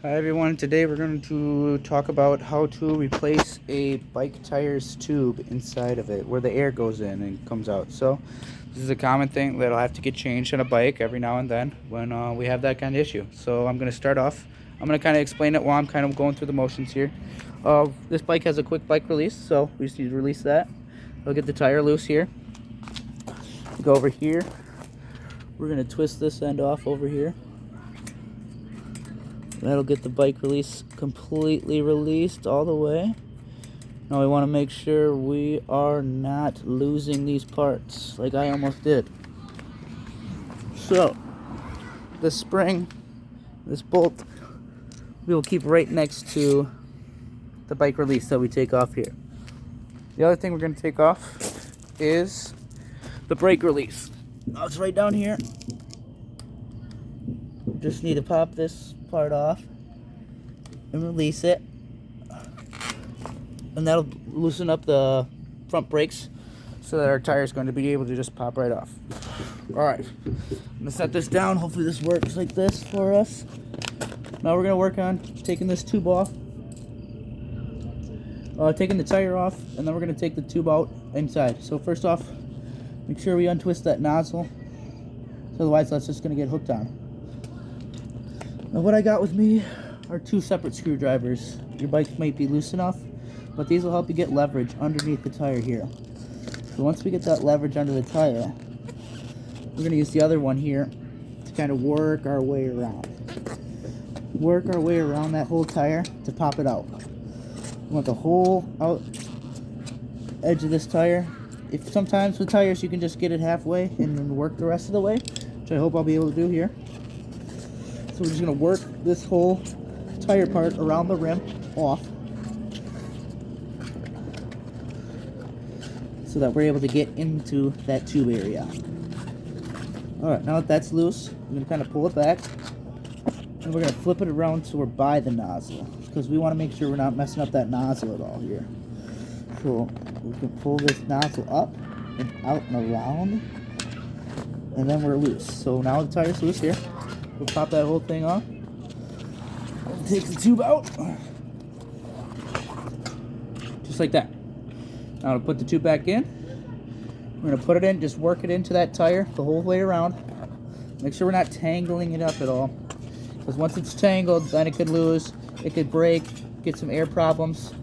Hi everyone, today we're going to talk about how to replace a bike tire's tube inside of it where the air goes in and comes out. So this is a common thing that'll have to get changed on a bike every now and then when we have that kind of issue. So I'm going to start off, I'm going to kind of explain it while I'm kind of going through the motions here. This bike has a quick bike release, so we just need to release that. We'll get the tire loose here. Go over here. We're going to twist this end off over here. That'll get the bike release completely released all the way. Now we want to make sure we are not losing these parts like I almost did. So the spring, this bolt, we will keep right next to the bike release that we take off here. The other thing we're going to take off is the brake release. Now it's right down here. Just need to pop this part off and release it, and that'll loosen up the front brakes so that our tire is going to be able to just pop right off. Alright, I'm going to set this down. Hopefully this works like this for us. Now we're going to work on taking this tube off, taking the tire off, and then we're going to take the tube out inside. So first off, make sure we untwist that nozzle, otherwise that's just going to get hooked on. Now what I got with me are two separate screwdrivers. Your bike might be loose enough, but these will help you get leverage underneath the tire here. So once we get that leverage under the tire, we're going to use the other one here to kind of work our way around. Work our way around that whole tire to pop it out. We want the whole out edge of this tire. If sometimes with tires you can just get it halfway and then work the rest of the way, which I hope I'll be able to do here. So we're just going to work this whole tire part around the rim off so that we're able to get into that tube area. Alright, now that that's loose, we're going to kind of pull it back, and we're going to flip it around so we're by the nozzle, because we want to make sure we're not messing up that nozzle at all here. So we can pull this nozzle up and out and around, and then we're loose. So now the tire's loose here. We'll pop that whole thing off. Take the tube out. Just like that. Now to put the tube back in, we're going to put it in, just work it into that tire the whole way around. Make sure we're not tangling it up at all, because once it's tangled, then it could lose, it could break, get some air problems,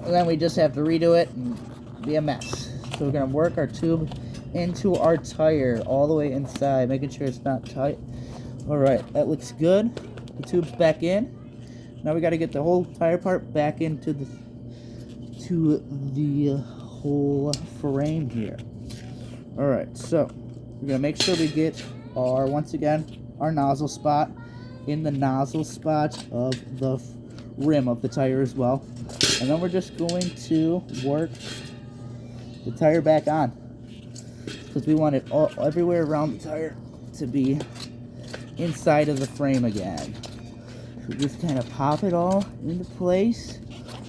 and then we just have to redo it and be a mess. So we're going to work our tube into our tire all the way inside, making sure it's not tight. Alright, that looks good. The tube's back in. Now we got to get the whole tire part back into the whole frame here. Alright, so we're going to make sure we get our, once again, our nozzle spot in the nozzle spot of the rim of the tire as well. And then we're just going to work the tire back on, because we want it all everywhere around the tire to be inside of the frame again. So just kind of pop it all into place,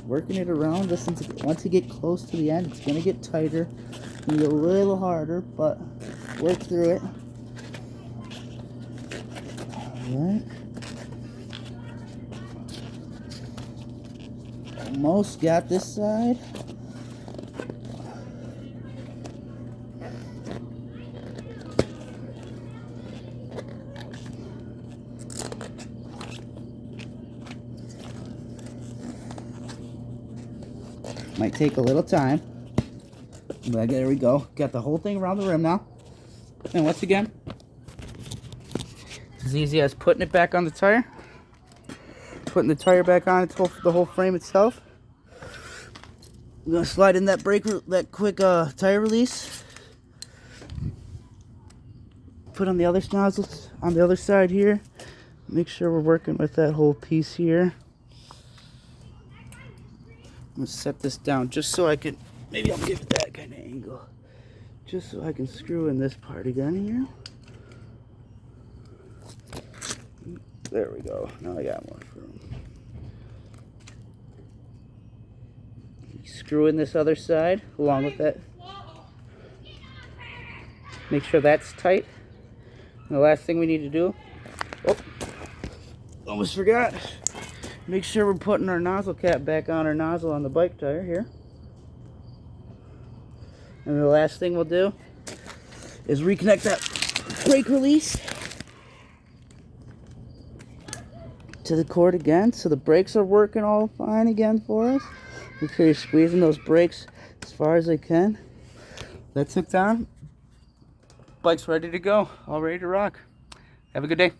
working it around. Just once you get close to the end, it's going to get tighter. It's going to get a little harder, but work through it. Alright. Almost got this side. Might take a little time, but there we go. Got the whole thing around the rim now. And once again, it's as easy as putting it back on the tire, putting the tire back on its the whole frame itself. We're gonna slide in that that quick tire release. Put on the other nozzles on the other side here. Make sure we're working with that whole piece here. I'm going to set this down just so I can, maybe I'll give it that kind of angle, just so I can screw in this part again here. There we go. Now I got more room. Screw in this other side along with that. Make sure that's tight. And the last thing we need to do, almost forgot. Make sure we're putting our nozzle cap back on our nozzle on the bike tire here. And the last thing we'll do is reconnect that brake release to the cord again, so the brakes are working all fine again for us. Make sure you're squeezing those brakes as far as they can. That's hooked on. Bike's ready to go, all ready to rock. Have a good day.